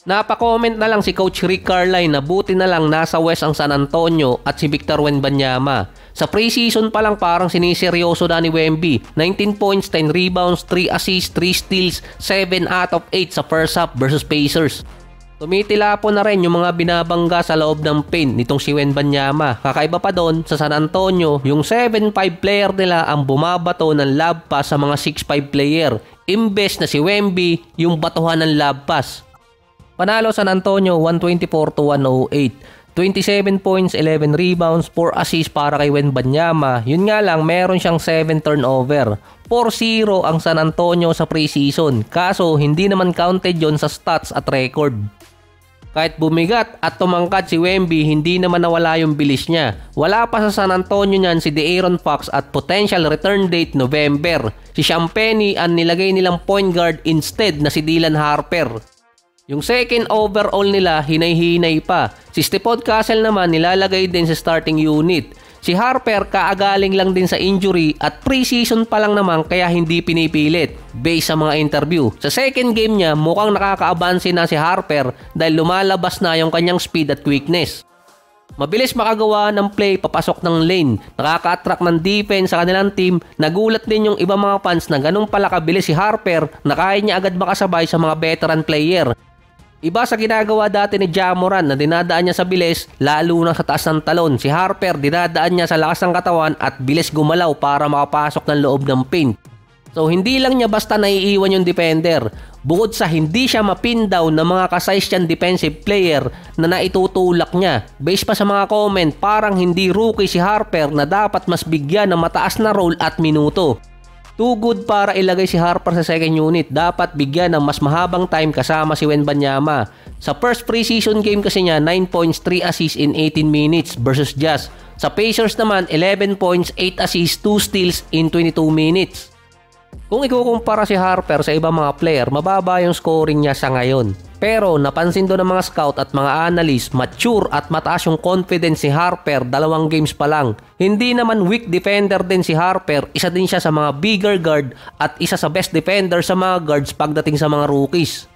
Napa-comment na lang si Coach Rick Carlisle na buti na lang nasa West ang San Antonio at si Victor Wembanyama. Sa preseason pa lang parang siniseryoso na ni Wemby. 19 points, 10 rebounds, 3 assists, 3 steals, 7 out of 8 sa first half versus Pacers. Tumitila po na rin yung mga binabangga sa loob ng paint nitong si Wembanyama. Kakaiba pa doon sa San Antonio, yung 7'5 player nila ang bumabato ng lob pass sa mga 6'5 player. Imbes na si Wemby yung batuhan ng lob pass. Panalo San Antonio 124-108. 27 points, 11 rebounds, 4 assists para kay Wembanyama. Yun nga lang, meron siyang 7 turnover. 4-0 ang San Antonio sa preseason. Kaso, hindi naman counted yon sa stats at record. Kahit bumigat at tumangkad si Wemby, hindi naman nawala yung bilis niya. Wala pa sa San Antonio niyan si De'Aaron Fox at potential return date November. Si Champagnie ang nilagay nilang point guard instead na si Dylan Harper. Yung second overall nila, hinay-hinay pa. Si Stephon Castle naman nilalagay din sa starting unit. Si Harper kaagaling lang din sa injury at preseason pa lang naman kaya hindi pinipilit based sa mga interview. Sa second game niya mukhang nakaka-abanse na si Harper dahil lumalabas na yung kanyang speed at quickness. Mabilis makagawa ng play papasok ng lane, nakaka-attract ng defense sa kanilang team. Nagulat din yung ibang mga fans na ganun pala kabilis si Harper na kaya niya agad makasabay sa mga veteran player. Iba sa ginagawa dati ni Ja Morant na dinadaan niya sa bilis lalo na sa taas ng talon. Si Harper dinadaan niya sa lakas ng katawan at bilis gumalaw para makapasok ng loob ng paint. So hindi lang niya basta naiiwan yung defender. Bukod sa hindi siya mapin down ng mga kasize niyang defensive player na naitutulak niya. Based pa sa mga comment, parang hindi rookie si Harper na dapat mas bigyan ng mataas na role at minuto. Too good para ilagay si Harper sa second unit. Dapat bigyan ng mas mahabang time kasama si Wembanyama. Sa first preseason game kasi niya, 9 points, 3 assists in 18 minutes versus Jazz. Sa Pacers naman, 11 points, 8 assists, 2 steals in 22 minutes. Kung ikukumpara si Harper sa ibang mga player, mababa yung scoring niya sa ngayon. Pero napansin doon ng mga scout at mga analyst, mature at mataas yung confidence si Harper 2 games pa lang. Hindi naman weak defender din si Harper, isa din siya sa mga bigger guard at isa sa best defender sa mga guards pagdating sa mga rookies.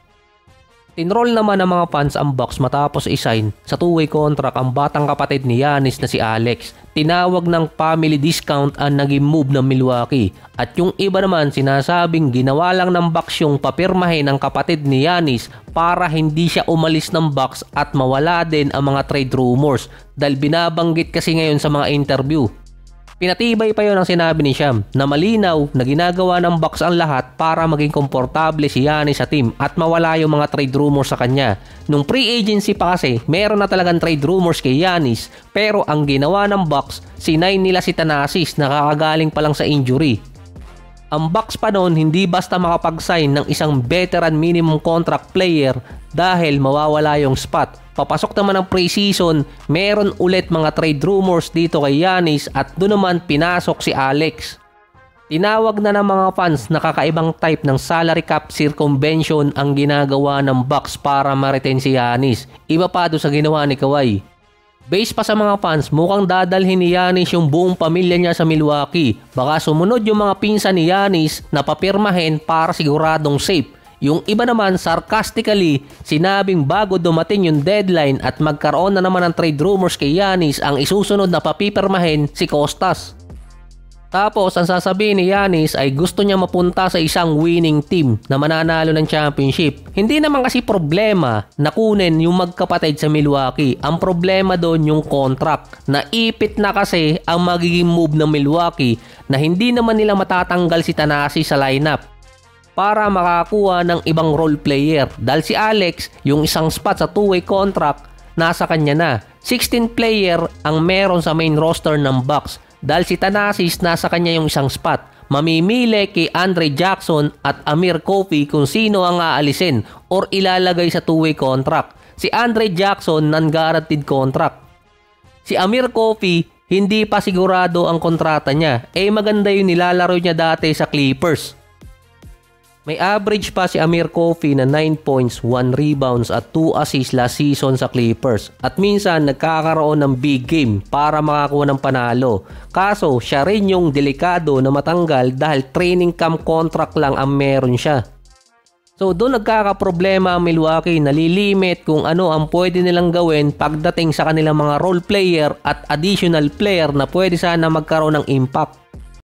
Tinroll naman ng mga fans ang Bucks matapos i-sign sa two-way contract ang batang kapatid ni Giannis na si Alex. Tinawag ng family discount ang naging move ng Milwaukee. At yung iba naman sinasabing ginawa lang ng Bucks yung papirmahin ng kapatid ni Giannis para hindi siya umalis ng Bucks at mawala din ang mga trade rumors dahil binabanggit kasi ngayon sa mga interview. Pinatibay pa yon ang sinabi ni Sham na malinaw na ginagawa ng Bucks ang lahat para maging komportable si Giannis sa team at mawala yung mga trade rumors sa kanya. Nung pre-agency pa kasi, meron na talagang trade rumors kay Giannis pero ang ginawa ng Bucks, sinay nila si Thanasis na kakagaling pa lang sa injury. Ang Bucks pa noon hindi basta makapag-sign ng isang veteran minimum contract player dahil mawawala yung spot. Papasok naman ang preseason, meron ulit mga trade rumors dito kay Giannis at doon naman pinasok si Alex. Tinawag na ng mga fans na kakaibang type ng salary cap circumvention ang ginagawa ng Bucks para ma-retain si Giannis. Iba pa doon sa ginawa ni Kawhi. Based pa sa mga fans, mukhang dadalhin ni Giannis yung buong pamilya niya sa Milwaukee. Baka sumunod yung mga pinsan ni Giannis na papirmahin para siguradong safe. Yung iba naman sarcastically sinabing bago dumating yung deadline at magkaroon na naman ng trade rumors kay Giannis ang isusunod na papipirmahin si Kostas. Tapos ang sasabihin ni Giannis ay gusto niya mapunta sa isang winning team na mananalo ng championship. Hindi naman kasi problema na kunin yung magkapatid sa Milwaukee. Ang problema doon yung contract. Naipit na kasi ang magiging move ng Milwaukee na hindi naman nila matatanggal si Thanasis sa lineup para makakuha ng ibang role player. Dahil si Alex, yung isang spot sa two-way contract, nasa kanya na. 16 player ang meron sa main roster ng Bucks. Dahil si Thanasis, nasa kanya yung isang spot. Mamimili kay Andre Jackson at Amir Coffey kung sino ang aalisin or ilalagay sa two-way contract. Si Andre Jackson, non-guaranteed contract. Si Amir Coffey, hindi pa sigurado ang kontrata niya. Maganda yung nilalaro niya dati sa Clippers. May average pa si Amir Coffey na 9 points, 1 rebounds at 2 assists last season sa Clippers. At minsan nagkakaroon ng big game para makakuha ng panalo. Kaso siya rin yung delikado na matanggal dahil training camp contract lang ang meron siya. So doon nagkakaproblema ang Milwaukee, nalilimit kung ano ang pwede nilang gawin pagdating sa kanilang mga role player at additional player na pwede sana magkaroon ng impact.